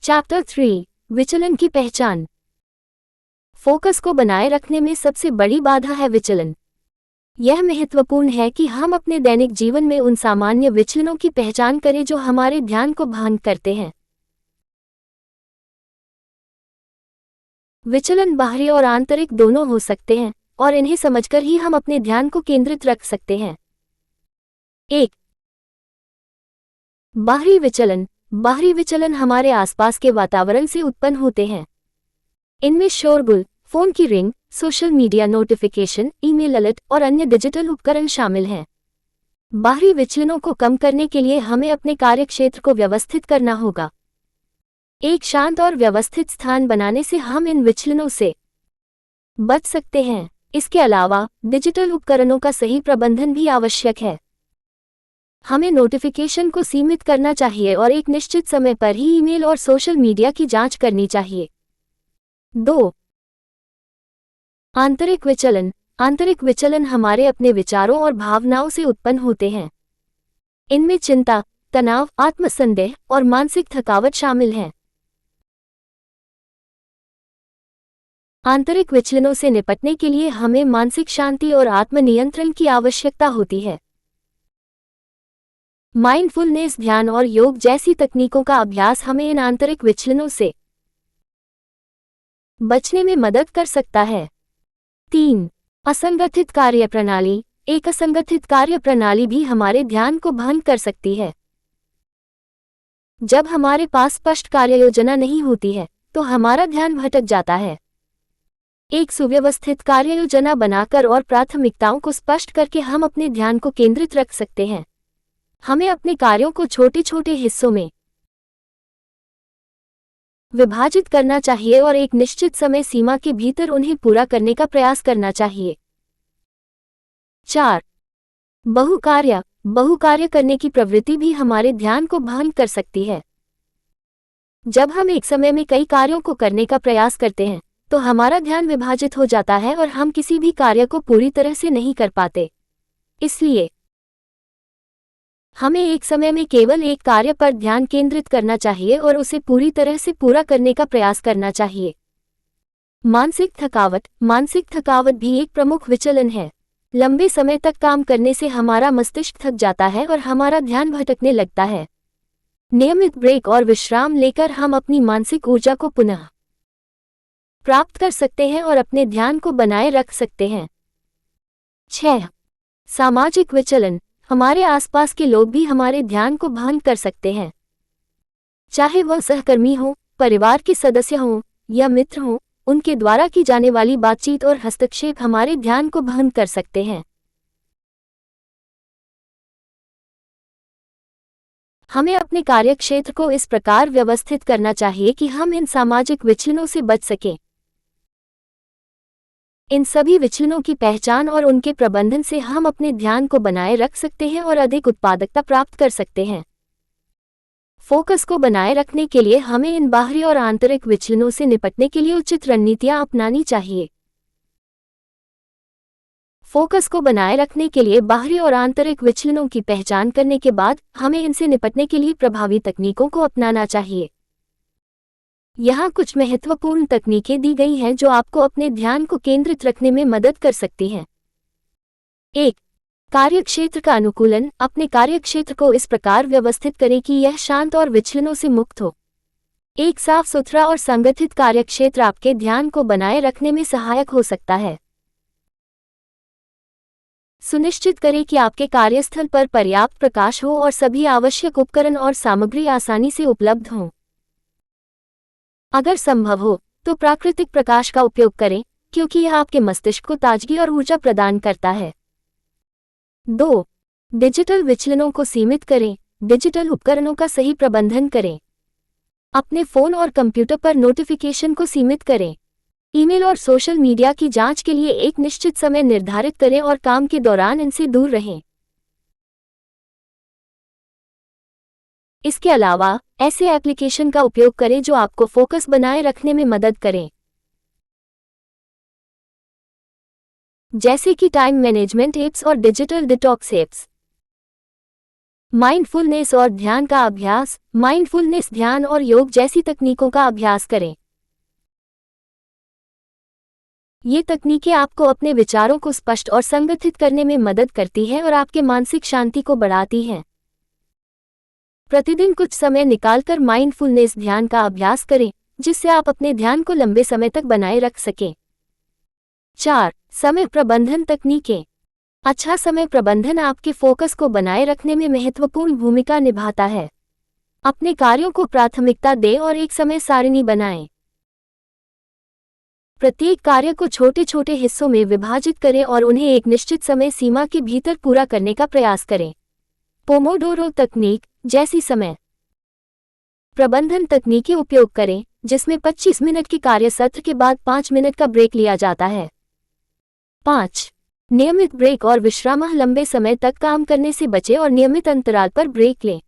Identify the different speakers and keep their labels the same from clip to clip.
Speaker 1: Chapter 3 विचलन की पहचान। फोकस को बनाए रखने में सबसे बड़ी बाधा है विचलन। यह महत्वपूर्ण है कि हम अपने दैनिक जीवन में उन सामान्य विचलनों की पहचान करें जो हमारे ध्यान को भंग करते हैं। विचलन बाहरी और आंतरिक दोनों हो सकते हैं और इन्हें समझकर ही हम अपने ध्यान को केंद्रित रख सकते हैं। 1. बाहरी विचलन। बाहरी विचलन हमारे आसपास के वातावरण से उत्पन्न होते हैं। इनमें शोरगुल, फोन की ring, social media notification, email alert और अन्य डिजिटल उपकरण शामिल हैं। बाहरी विचलनों को कम करने के लिए हमें अपने कार्यक्षेत्र को व्यवस्थित करना होगा। एक शांत और व्यवस्थित स्थान बनाने से हम इन विचलनों से बच सकते हैं। इसके अलावा डिजिटल उपकरणों का सही प्रबंधन भी आवश्यक है। हमें नोटिफिकेशन को सीमित करना चाहिए और एक निश्चित समय पर ही ईमेल और सोशल मीडिया की जांच करनी चाहिए। 2. आंतरिक विचलन। आंतरिक विचलन हमारे अपने विचारों और भावनाओं से उत्पन्न होते हैं। इनमें चिंता, तनाव, आत्मसंदेह और मानसिक थकावट शामिल हैं। आंतरिक विचलनों से निपटने के लिए हमें मानसिक शांति और आत्मनियंत्रण की आवश्यकता होती है। माइंडफुलनेस, ध्यान और योग जैसी तकनीकों का अभ्यास हमें इन आंतरिक विचलनों से बचने में मदद कर सकता है। 3. असंगठित कार्यप्रणाली। एक असंगठित कार्यप्रणाली भी हमारे ध्यान को भंग कर सकती है। जब हमारे पास स्पष्ट कार्ययोजना नहीं होती है तो हमारा ध्यान भटक जाता है। एक सुव्यवस्थित कार्ययोजना बनाकर और प्राथमिकताओं को स्पष्ट करके हम अपने ध्यान को केंद्रित रख सकते हैं। हमें अपने कार्यों को छोटे छोटे हिस्सों में विभाजित करना चाहिए और एक निश्चित समय सीमा के भीतर उन्हें पूरा करने का प्रयास करना चाहिए। 4. बहुकार्य करने की प्रवृत्ति भी हमारे ध्यान को भंग कर सकती है। जब हम एक समय में कई कार्यों को करने का प्रयास करते हैं तो हमारा ध्यान विभाजित हो जाता है और हम किसी भी कार्य को पूरी तरह से नहीं कर पाते। इसलिए हमें एक समय में केवल एक कार्य पर ध्यान केंद्रित करना चाहिए और उसे पूरी तरह से पूरा करने का प्रयास करना चाहिए। मानसिक थकावट भी एक प्रमुख विचलन है। लंबे समय तक काम करने से हमारा मस्तिष्क थक जाता है और हमारा ध्यान भटकने लगता है। नियमित ब्रेक और विश्राम लेकर हम अपनी मानसिक ऊर्जा को पुनः प्राप्त कर सकते हैं और अपने ध्यान को बनाए रख सकते हैं। 6. सामाजिक विचलन। हमारे आसपास के लोग भी हमारे ध्यान को भंग कर सकते हैं। चाहे वह सहकर्मी हो, परिवार के सदस्य हों या मित्र हों, उनके द्वारा की जाने वाली बातचीत और हस्तक्षेप हमारे ध्यान को भंग कर सकते हैं। हमें अपने कार्यक्षेत्र को इस प्रकार व्यवस्थित करना चाहिए कि हम इन सामाजिक विचलनों से बच सकें। इन सभी विचलनों की पहचान और उनके प्रबंधन से हम अपने ध्यान को बनाए रख सकते हैं और अधिक उत्पादकता प्राप्त कर सकते हैं। फोकस को बनाए रखने के लिए हमें इन बाहरी और आंतरिक विचलनों से निपटने के लिए उचित रणनीतियां अपनानी चाहिए। फोकस को बनाए रखने के लिए बाहरी और आंतरिक विचलनों की पहचान करने के बाद हमें इनसे निपटने के लिए प्रभावी तकनीकों को अपनाना चाहिए। यहाँ कुछ महत्वपूर्ण तकनीकें दी गई हैं जो आपको अपने ध्यान को केंद्रित रखने में मदद कर सकती हैं। 1. कार्यक्षेत्र का अनुकूलन। अपने कार्यक्षेत्र को इस प्रकार व्यवस्थित करें कि यह शांत और विचलनों से मुक्त हो। एक साफ सुथरा और संगठित कार्यक्षेत्र आपके ध्यान को बनाए रखने में सहायक हो सकता है। सुनिश्चित करें कि आपके कार्यस्थल पर पर्याप्त प्रकाश हो और सभी आवश्यक उपकरण और सामग्री आसानी से उपलब्ध हों। अगर संभव हो तो प्राकृतिक प्रकाश का उपयोग करें क्योंकि यह आपके मस्तिष्क को ताजगी और ऊर्जा प्रदान करता है। 2. डिजिटल विचलनों को सीमित करें। डिजिटल उपकरणों का सही प्रबंधन करें। अपने फोन और कंप्यूटर पर नोटिफिकेशन को सीमित करें। ईमेल और सोशल मीडिया की जांच के लिए एक निश्चित समय निर्धारित करें और काम के दौरान इनसे दूर रहें। इसके अलावा ऐसे एप्लीकेशन का उपयोग करें जो आपको फोकस बनाए रखने में मदद करें, जैसे कि टाइम मैनेजमेंट ऐप्स और डिजिटल डिटॉक्स ऐप्स। माइंडफुलनेस और ध्यान का अभ्यास। माइंडफुलनेस ध्यान और योग जैसी तकनीकों का अभ्यास करें। ये तकनीकें आपको अपने विचारों को स्पष्ट और संगठित करने में मदद करती हैं और आपके मानसिक शांति को बढ़ाती हैं। प्रतिदिन कुछ समय निकालकर माइंडफुलनेस ध्यान का अभ्यास करें, जिससे आप अपने ध्यान को लंबे समय तक बनाए रख सकें। 4. समय प्रबंधन तकनीकें। अच्छा समय प्रबंधन आपके फोकस को बनाए रखने में महत्वपूर्ण भूमिका निभाता है। अपने कार्यों को प्राथमिकता दें और एक समय सारिणी बनाएं। प्रत्येक कार्य को छोटे छोटे हिस्सों में विभाजित करें और उन्हें एक निश्चित समय सीमा के भीतर पूरा करने का प्रयास करें। पोमोडोरो तकनीक जैसी समय प्रबंधन तकनीकें उपयोग करें, जिसमें 25 मिनट के कार्य सत्र के बाद 5 मिनट का ब्रेक लिया जाता है। 5. नियमित ब्रेक और विश्राम। लंबे समय तक काम करने से बचें और नियमित अंतराल पर ब्रेक लें।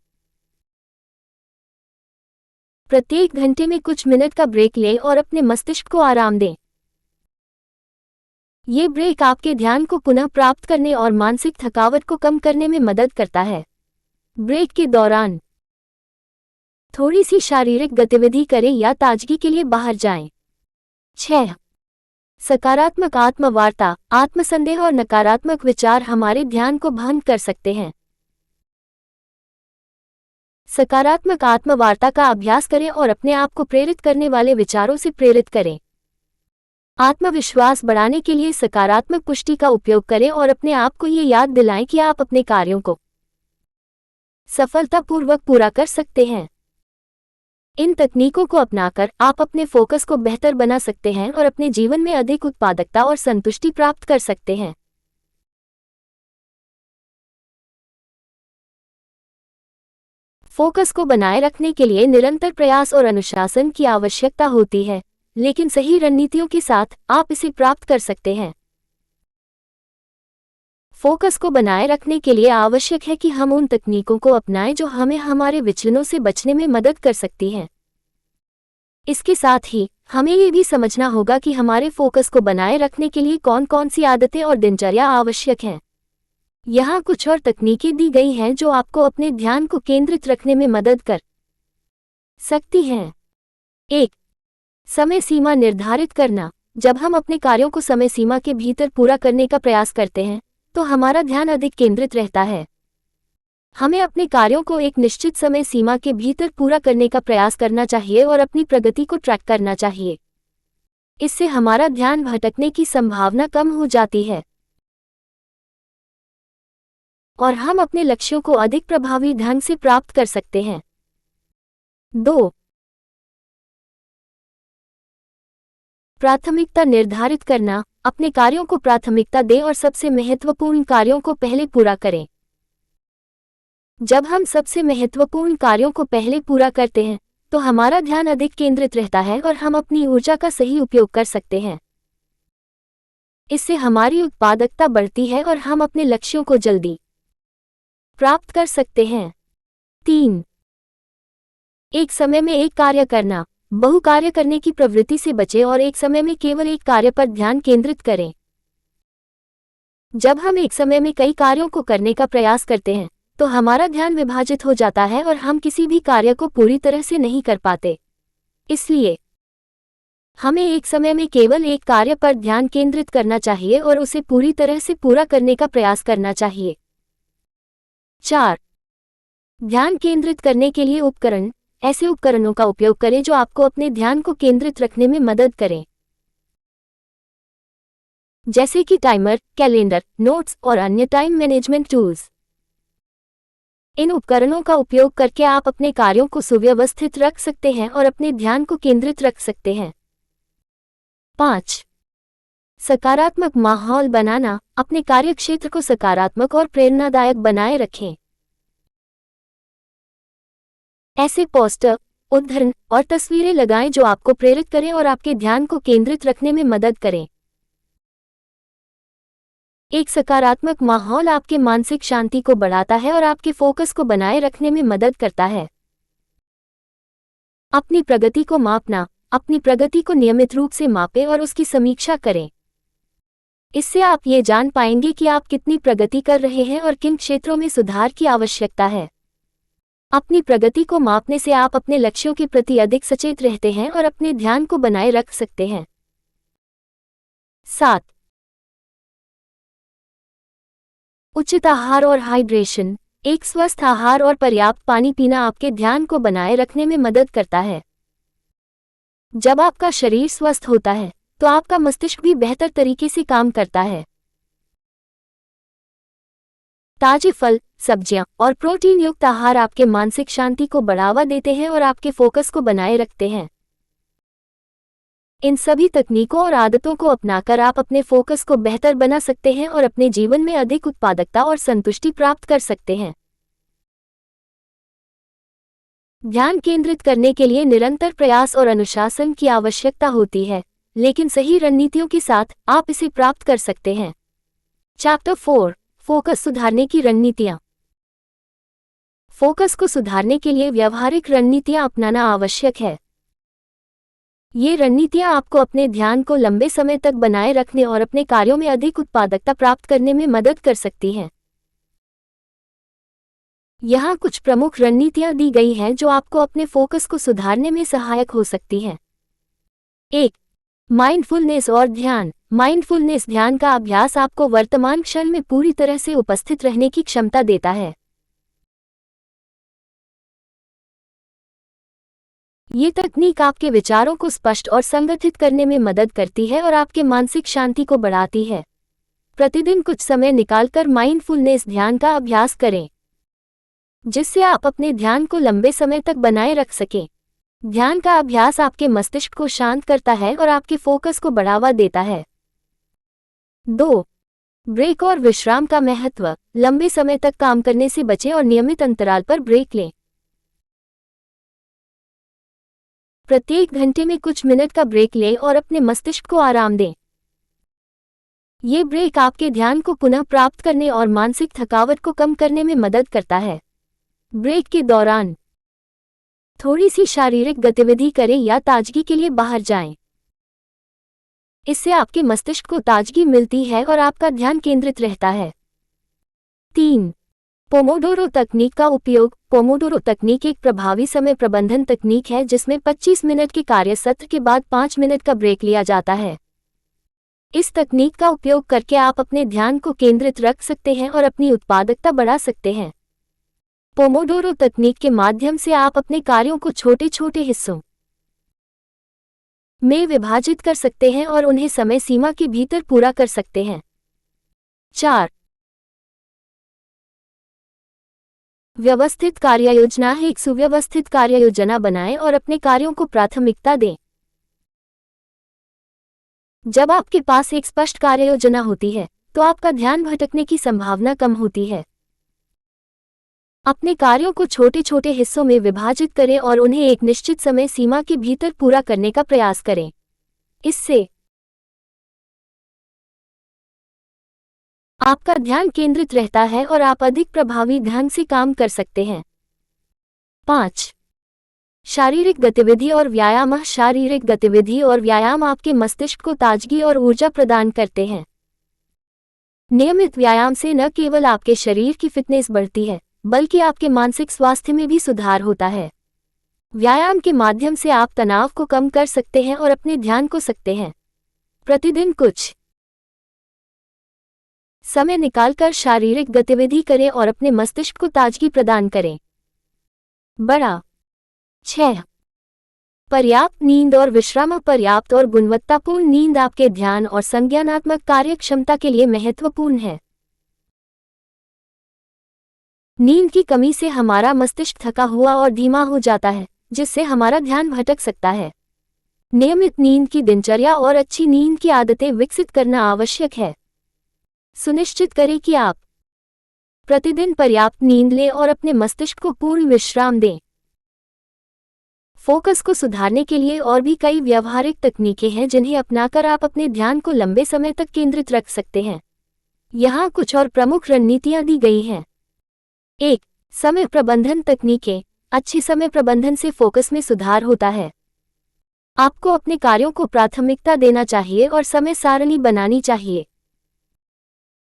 Speaker 1: प्रत्येक घंटे में कुछ मिनट का ब्रेक लें और अपने मस्तिष्क को आराम दें। ये ब्रेक आपके ध्यान को पुनः प्राप्त करने और मानसिक थकावट को कम करने में मदद करता है। ब्रेक के दौरान थोड़ी सी शारीरिक गतिविधि करें या ताजगी के लिए बाहर जाएं। 6. सकारात्मक आत्मवार्ता। आत्मसंदेह और नकारात्मक विचार हमारे ध्यान को भंग कर सकते हैं। सकारात्मक आत्मवार्ता का अभ्यास करें और अपने आप को प्रेरित करने वाले विचारों से प्रेरित करें। आत्मविश्वास बढ़ाने के लिए सकारात्मक पुष्टि का उपयोग करें और अपने आप को ये याद दिलाएं कि आप अपने कार्यों को सफलतापूर्वक पूरा कर सकते हैं। इन तकनीकों को अपनाकर आप अपने फोकस को बेहतर बना सकते हैं और अपने जीवन में अधिक उत्पादकता और संतुष्टि प्राप्त कर सकते हैं। फोकस को बनाए रखने के लिए निरंतर प्रयास और अनुशासन की आवश्यकता होती है, लेकिन सही रणनीतियों के साथ आप इसे प्राप्त कर सकते हैं। फोकस को बनाए रखने के लिए आवश्यक है कि हम उन तकनीकों को अपनाएं जो हमें हमारे विचलनों से बचने में मदद कर सकती हैं। इसके साथ ही हमें ये भी समझना होगा कि हमारे फोकस को बनाए रखने के लिए कौन कौन सी आदतें और दिनचर्या आवश्यक हैं। यहाँ कुछ और तकनीकें दी गई हैं जो आपको अपने ध्यान को केंद्रित रखने में मदद कर सकती हैं। 1. समय सीमा निर्धारित करना। जब हम अपने कार्यों को समय सीमा के भीतर पूरा करने का प्रयास करते हैं, तो हमारा ध्यान अधिक केंद्रित रहता है। हमें अपने कार्यों को एक निश्चित समय सीमा के भीतर पूरा करने का प्रयास करना चाहिए और अपनी प्रगति को ट्रैक करना चाहिए। इससे हमारा ध्यान भटकने की संभावना कम हो जाती है और हम अपने लक्ष्यों को अधिक प्रभावी ढंग से प्राप्त कर सकते हैं। 2. प्राथमिकता निर्धारित करना। अपने कार्यों को प्राथमिकता दें और सबसे महत्वपूर्ण कार्यों को पहले पूरा करें। जब हम सबसे महत्वपूर्ण कार्यों को पहले पूरा करते हैं, तो हमारा ध्यान अधिक केंद्रित रहता है और हम अपनी ऊर्जा का सही उपयोग कर सकते हैं। इससे हमारी उत्पादकता बढ़ती है और हम अपने लक्ष्यों को जल्दी प्राप्त कर सकते हैं। 3. एक समय में एक कार्य करना। बहु कार्य करने की प्रवृत्ति से बचें और एक समय में केवल एक कार्य पर ध्यान केंद्रित करें। जब हम एक समय में कई कार्यों को करने का प्रयास करते हैं, तो हमारा ध्यान विभाजित हो जाता है और हम किसी भी कार्य को पूरी तरह से नहीं कर पाते। इसलिए हमें एक समय में केवल एक कार्य पर ध्यान केंद्रित करना चाहिए और उसे पूरी तरह से पूरा करने का प्रयास करना चाहिए। 4. ध्यान केंद्रित करने के लिए उपकरण। ऐसे उपकरणों का उपयोग करें जो आपको अपने ध्यान को केंद्रित रखने में मदद करें, जैसे कि टाइमर, कैलेंडर, नोट्स और अन्य टाइम मैनेजमेंट टूल्स। इन उपकरणों का उपयोग करके आप अपने कार्यों को सुव्यवस्थित रख सकते हैं और अपने ध्यान को केंद्रित रख सकते हैं। 5. सकारात्मक माहौल बनाना। अपने कार्यक्षेत्र को सकारात्मक और प्रेरणादायक बनाए रखें। ऐसे पोस्टर, उद्धरण और तस्वीरें लगाएं जो आपको प्रेरित करें और आपके ध्यान को केंद्रित रखने में मदद करें। एक सकारात्मक माहौल आपके मानसिक शांति को बढ़ाता है और आपके फोकस को बनाए रखने में मदद करता है। अपनी प्रगति को मापना। अपनी प्रगति को नियमित रूप से मापें और उसकी समीक्षा करें। इससे आप ये जान पाएंगे कि आप कितनी प्रगति कर रहे हैं और किन क्षेत्रों में सुधार की आवश्यकता है। अपनी प्रगति को मापने से आप अपने लक्ष्यों के प्रति अधिक सचेत रहते हैं और अपने ध्यान को बनाए रख सकते हैं। 7. उचित आहार और हाइड्रेशन। एक स्वस्थ आहार और पर्याप्त पानी पीना आपके ध्यान को बनाए रखने में मदद करता है। जब आपका शरीर स्वस्थ होता है तो आपका मस्तिष्क भी बेहतर तरीके से काम करता है। ताजे फल, सब्जियां और प्रोटीन युक्त आहार आपके मानसिक शांति को बढ़ावा देते हैं और आपके फोकस को बनाए रखते हैं। इन सभी तकनीकों और आदतों को अपनाकर आप अपने फोकस को बेहतर बना सकते हैं और अपने जीवन में अधिक उत्पादकता और संतुष्टि प्राप्त कर सकते हैं। ध्यान केंद्रित करने के लिए निरंतर प्रयास और अनुशासन की आवश्यकता होती है, लेकिन सही रणनीतियों के साथ आप इसे प्राप्त कर सकते हैं। चैप्टर 4, फोकस सुधारने की रणनीतियां। फोकस को सुधारने के लिए व्यावहारिक रणनीतियां अपनाना आवश्यक है। ये रणनीतियां आपको अपने ध्यान को लंबे समय तक बनाए रखने और अपने कार्यों में अधिक उत्पादकता प्राप्त करने में मदद कर सकती हैं। यहाँ कुछ प्रमुख रणनीतियां दी गई हैं जो आपको अपने फोकस को सुधारने में सहायक हो सकती हैं। 1. माइंडफुलनेस और ध्यान। माइंडफुलनेस ध्यान का अभ्यास आपको वर्तमान क्षण में पूरी तरह से उपस्थित रहने की क्षमता देता है। ये तकनीक आपके विचारों को स्पष्ट और संगठित करने में मदद करती है और आपके मानसिक शांति को बढ़ाती है। प्रतिदिन कुछ समय निकालकर माइंडफुलनेस ध्यान का अभ्यास करें, जिससे आप अपने ध्यान को लंबे समय तक बनाए रख सकें। ध्यान का अभ्यास आपके मस्तिष्क को शांत करता है और आपके फोकस को बढ़ावा देता है। 2. ब्रेक और विश्राम का महत्व। लंबे समय तक काम करने से बचें और नियमित अंतराल पर ब्रेक लें। प्रत्येक घंटे में कुछ मिनट का ब्रेक लें और अपने मस्तिष्क को आराम दें। ये ब्रेक आपके ध्यान को पुनः प्राप्त करने और मानसिक थकावट को कम करने में मदद करता है। ब्रेक के दौरान थोड़ी सी शारीरिक गतिविधि करें या ताजगी के लिए बाहर जाएं। इससे आपके मस्तिष्क को ताजगी मिलती है और आपका ध्यान केंद्रित रहता है। 3. पोमोडोरो तकनीक का उपयोग। पोमोडोरो तकनीक एक प्रभावी समय प्रबंधन तकनीक है जिसमें 25 मिनट के कार्य सत्र के बाद 5 मिनट का ब्रेक लिया जाता है। इस तकनीक का उपयोग करके आप अपने ध्यान को केंद्रित रख सकते हैं और अपनी उत्पादकता बढ़ा सकते हैं। पोमोडोरो तकनीक के माध्यम से आप अपने कार्यों को छोटे छोटे हिस्सों में विभाजित कर सकते हैं और उन्हें समय सीमा के भीतर पूरा कर सकते हैं। 4. व्यवस्थित कार्ययोजना। एक सुव्यवस्थित कार्ययोजना बनाएं और अपने कार्यों को प्राथमिकता दें। जब आपके पास एक स्पष्ट कार्ययोजना होती है तो आपका ध्यान भटकने की संभावना कम होती है। अपने कार्यों को छोटे छोटे हिस्सों में विभाजित करें और उन्हें एक निश्चित समय सीमा के भीतर पूरा करने का प्रयास करें। इससे आपका ध्यान केंद्रित रहता है और आप अधिक प्रभावी ढंग से काम कर सकते हैं। 5. शारीरिक गतिविधि और व्यायाम। शारीरिक गतिविधि और व्यायाम आपके मस्तिष्क को ताजगी और ऊर्जा प्रदान करते हैं। नियमित व्यायाम से न केवल आपके शरीर की फिटनेस बढ़ती है बल्कि आपके मानसिक स्वास्थ्य में भी सुधार होता है। व्यायाम के माध्यम से आप तनाव को कम कर सकते हैं और अपने ध्यान को सकते हैं। प्रतिदिन कुछ समय निकालकर शारीरिक गतिविधि करें और अपने मस्तिष्क को ताजगी प्रदान करें। बड़ा 6. पर्याप्त नींद और विश्राम। पर्याप्त और गुणवत्तापूर्ण नींद आपके ध्यान और संज्ञानात्मक कार्यक्षमता के लिए महत्वपूर्ण है। नींद की कमी से हमारा मस्तिष्क थका हुआ और धीमा हो जाता है, जिससे हमारा ध्यान भटक सकता है। नियमित नींद की दिनचर्या और अच्छी नींद की आदतें विकसित करना आवश्यक है। सुनिश्चित करें कि आप प्रतिदिन पर्याप्त नींद लें और अपने मस्तिष्क को पूर्ण विश्राम दें। फोकस को सुधारने के लिए और भी कई व्यावहारिक तकनीकें हैं जिन्हें अपनाकर आप अपने ध्यान को लंबे समय तक केंद्रित रख सकते हैं। यहाँ कुछ और प्रमुख रणनीतियाँ दी गई हैं। 1. समय प्रबंधन तकनीकें। अच्छी समय प्रबंधन से फोकस में सुधार होता है। आपको अपने कार्यों को प्राथमिकता देना चाहिए और समय सारणी बनानी चाहिए।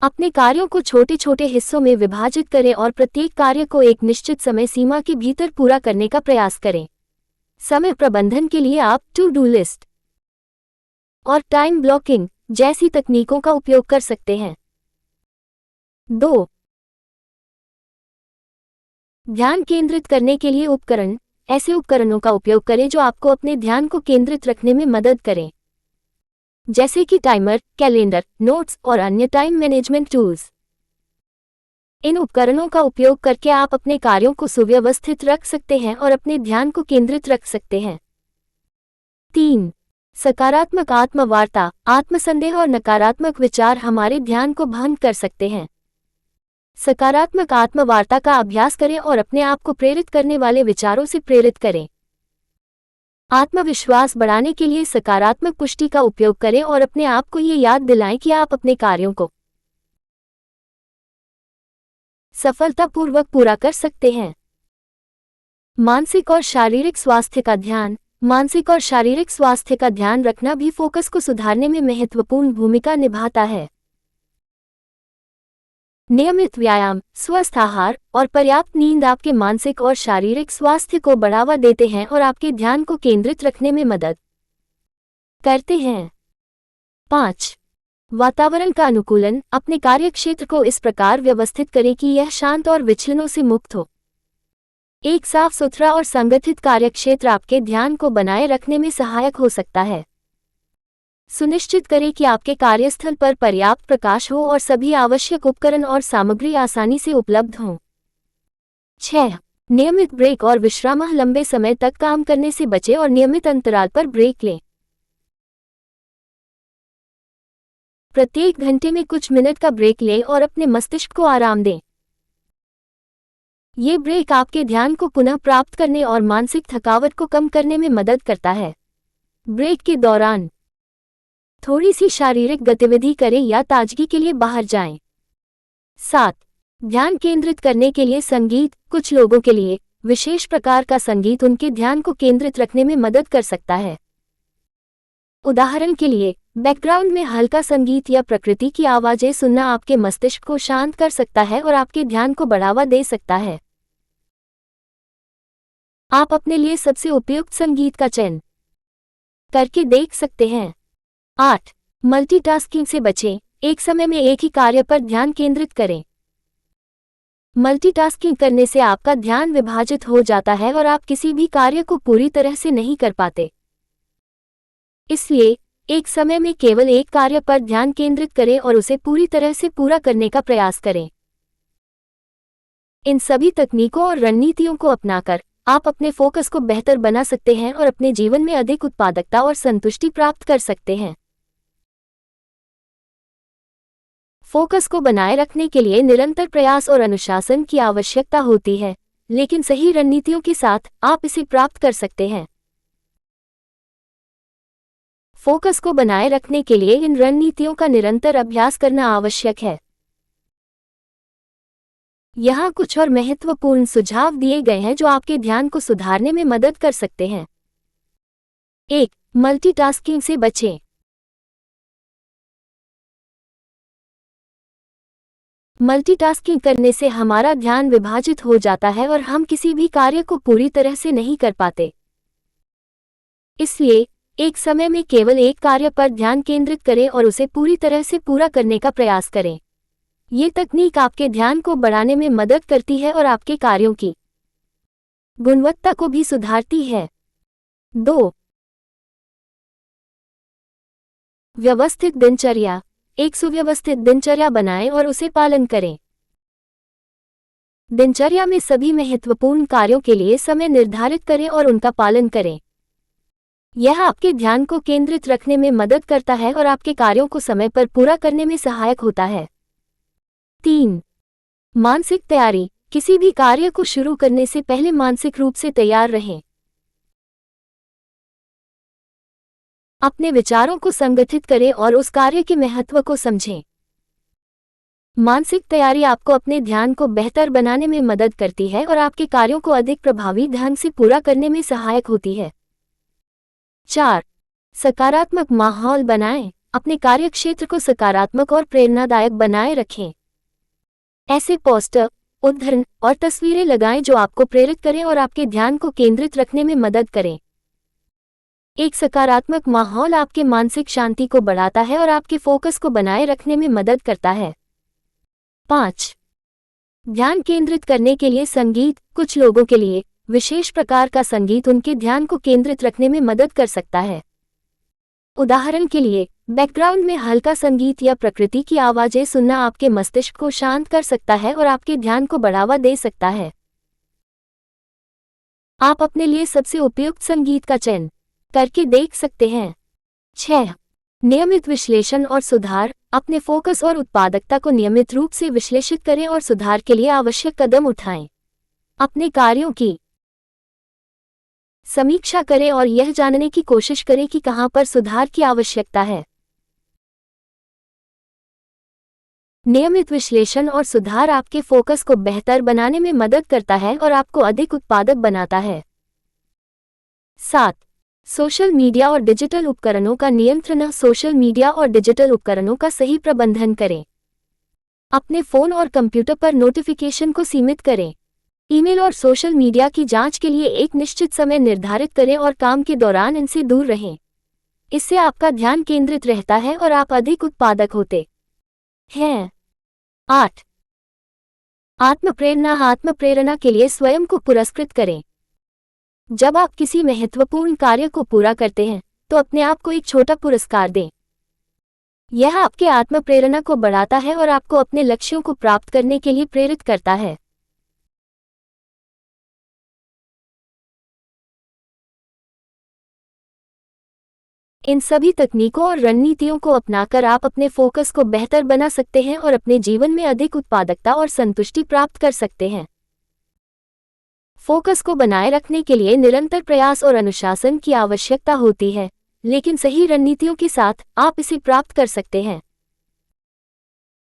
Speaker 1: अपने कार्यों को छोटे छोटे हिस्सों में विभाजित करें और प्रत्येक कार्य को एक निश्चित समय सीमा के भीतर पूरा करने का प्रयास करें। समय प्रबंधन के लिए आप टू डू लिस्ट और टाइम ब्लॉकिंग जैसी तकनीकों का उपयोग कर सकते हैं। 2. ध्यान केंद्रित करने के लिए उपकरण। ऐसे उपकरणों का उपयोग करें जो आपको अपने ध्यान को केंद्रित रखने में मदद करें, जैसे कि टाइमर, कैलेंडर, नोट्स और अन्य टाइम मैनेजमेंट टूल्स। इन उपकरणों का उपयोग करके आप अपने कार्यों को सुव्यवस्थित रख सकते हैं और अपने ध्यान को केंद्रित रख सकते हैं। 3. सकारात्मक आत्मवार्ता। आत्मसंदेह और नकारात्मक विचार हमारे ध्यान को भंग कर सकते हैं। सकारात्मक आत्मवार्ता का अभ्यास करें और अपने आप को प्रेरित करने वाले विचारों से प्रेरित करें। आत्मविश्वास बढ़ाने के लिए सकारात्मक पुष्टि का उपयोग करें और अपने आप को ये याद दिलाएं कि आप अपने कार्यों को सफलतापूर्वक पूरा कर सकते हैं। मानसिक और शारीरिक स्वास्थ्य का ध्यान। मानसिक और शारीरिक स्वास्थ्य का ध्यान रखना भी फोकस को सुधारने में महत्वपूर्ण भूमिका निभाता है। नियमित व्यायाम, स्वस्थ आहार और पर्याप्त नींद आपके मानसिक और शारीरिक स्वास्थ्य को बढ़ावा देते हैं और आपके ध्यान को केंद्रित रखने में मदद करते हैं। 5. वातावरण का अनुकूलन। अपने कार्यक्षेत्र को इस प्रकार व्यवस्थित करें कि यह शांत और विचलनों से मुक्त हो। एक साफ सुथरा और संगठित कार्यक्षेत्र आपके ध्यान को बनाए रखने में सहायक हो सकता है। सुनिश्चित करें कि आपके कार्यस्थल पर पर्याप्त प्रकाश हो और सभी आवश्यक उपकरण और सामग्री आसानी से उपलब्ध हों। 6. नियमित ब्रेक और विश्राम। लंबे समय तक काम करने से बचें और नियमित अंतराल पर ब्रेक लें। प्रत्येक घंटे में कुछ मिनट का ब्रेक लें और अपने मस्तिष्क को आराम दें। ये ब्रेक आपके ध्यान को पुनः प्राप्त करने और मानसिक थकावट को कम करने में मदद करता है। ब्रेक के दौरान थोड़ी सी शारीरिक गतिविधि करें या ताजगी के लिए बाहर जाएं। 7. ध्यान केंद्रित करने के लिए संगीत। कुछ लोगों के लिए विशेष प्रकार का संगीत उनके ध्यान को केंद्रित रखने में मदद कर सकता है। उदाहरण के लिए, बैकग्राउंड में हल्का संगीत या प्रकृति की आवाजें सुनना आपके मस्तिष्क को शांत कर सकता है और आपके ध्यान को बढ़ावा दे सकता है। आप अपने लिए सबसे उपयुक्त संगीत का चयन करके देख सकते हैं। 8. मल्टीटास्किंग से बचें। एक समय में एक ही कार्य पर ध्यान केंद्रित करें। मल्टीटास्किंग करने से आपका ध्यान विभाजित हो जाता है और आप किसी भी कार्य को पूरी तरह से नहीं कर पाते। इसलिए एक समय में केवल एक कार्य पर ध्यान केंद्रित करें और उसे पूरी तरह से पूरा करने का प्रयास करें। इन सभी तकनीकों और रणनीतियों को अपनाकर आप अपने फोकस को बेहतर बना सकते हैं और अपने जीवन में अधिक उत्पादकता और संतुष्टि प्राप्त कर सकते हैं। फोकस को बनाए रखने के लिए निरंतर प्रयास और अनुशासन की आवश्यकता होती है, लेकिन सही रणनीतियों के साथ आप इसे प्राप्त कर सकते हैं। फोकस को बनाए रखने के लिए इन रणनीतियों का निरंतर अभ्यास करना आवश्यक है। यहाँ कुछ और महत्वपूर्ण सुझाव दिए गए हैं जो आपके ध्यान को सुधारने में मदद कर सकते हैं। 1. मल्टीटास्किंग से बचें। मल्टीटास्किंग करने से हमारा ध्यान विभाजित हो जाता है और हम किसी भी कार्य को पूरी तरह से नहीं कर पाते। इसलिए एक समय में केवल एक कार्य पर ध्यान केंद्रित करें और उसे पूरी तरह से पूरा करने का प्रयास करें। ये तकनीक आपके ध्यान को बढ़ाने में मदद करती है और आपके कार्यों की गुणवत्ता को भी सुधारती है। 2. व्यवस्थित दिनचर्या। एक सुव्यवस्थित दिनचर्या बनाएं और उसे पालन करें। दिनचर्या में सभी महत्वपूर्ण कार्यों के लिए समय निर्धारित करें और उनका पालन करें। यह आपके ध्यान को केंद्रित रखने में मदद करता है और आपके कार्यों को समय पर पूरा करने में सहायक होता है। 3. मानसिक तैयारी। किसी भी कार्य को शुरू करने से पहले मानसिक रूप से तैयार रहें। अपने विचारों को संगठित करें और उस कार्य के महत्व को समझें। मानसिक तैयारी आपको अपने ध्यान को बेहतर बनाने में मदद करती है और आपके कार्यों को अधिक प्रभावी ढंग से पूरा करने में सहायक होती है। 4. सकारात्मक माहौल बनाएं। अपने कार्यक्षेत्र को सकारात्मक और प्रेरणादायक बनाए रखें। ऐसे पोस्टर, उद्धरण और तस्वीरें लगाएं जो आपको प्रेरित करें और आपके ध्यान को केंद्रित रखने में मदद करें। एक सकारात्मक माहौल आपके मानसिक शांति को बढ़ाता है और आपके फोकस को बनाए रखने में मदद करता है। 5. ध्यान केंद्रित करने के लिए संगीत। कुछ लोगों के लिए विशेष प्रकार का संगीत उनके ध्यान को केंद्रित रखने में मदद कर सकता है। उदाहरण के लिए, बैकग्राउंड में हल्का संगीत या प्रकृति की आवाजें सुनना आपके मस्तिष्क को शांत कर सकता है और आपके ध्यान को बढ़ावा दे सकता है। आप अपने लिए सबसे उपयुक्त संगीत का चयन करके देख सकते हैं। 6. नियमित विश्लेषण और सुधार। अपने फोकस और उत्पादकता को नियमित रूप से विश्लेषित करें और सुधार के लिए आवश्यक कदम उठाएं। अपने कार्यों की समीक्षा करें और यह जानने की कोशिश करें कि कहां पर सुधार की आवश्यकता है। नियमित विश्लेषण और सुधार आपके फोकस को बेहतर बनाने में मदद करता है और आपको अधिक उत्पादक बनाता है। 7. सोशल मीडिया और डिजिटल उपकरणों का नियंत्रण। सोशल मीडिया और डिजिटल उपकरणों का सही प्रबंधन करें। अपने फोन और कंप्यूटर पर नोटिफिकेशन को सीमित करें। ईमेल और सोशल मीडिया की जांच के लिए एक निश्चित समय निर्धारित करें और काम के दौरान इनसे दूर रहें। इससे आपका ध्यान केंद्रित रहता है और आप अधिक उत्पादक होते हैं। 8. आत्मप्रेरणा। आत्मप्रेरणा के लिए स्वयं को पुरस्कृत करें। जब आप किसी महत्वपूर्ण कार्य को पूरा करते हैं तो अपने आप को एक छोटा पुरस्कार दें। यह आपके आत्मप्रेरणा को बढ़ाता है और आपको अपने लक्ष्यों को प्राप्त करने के लिए प्रेरित करता है। इन सभी तकनीकों और रणनीतियों को अपनाकर आप अपने फोकस को बेहतर बना सकते हैं और अपने जीवन में अधिक उत्पादकता और संतुष्टि प्राप्त कर सकते हैं। फोकस को बनाए रखने के लिए निरंतर प्रयास और अनुशासन की आवश्यकता होती है, लेकिन सही रणनीतियों के साथ आप इसे प्राप्त कर सकते हैं।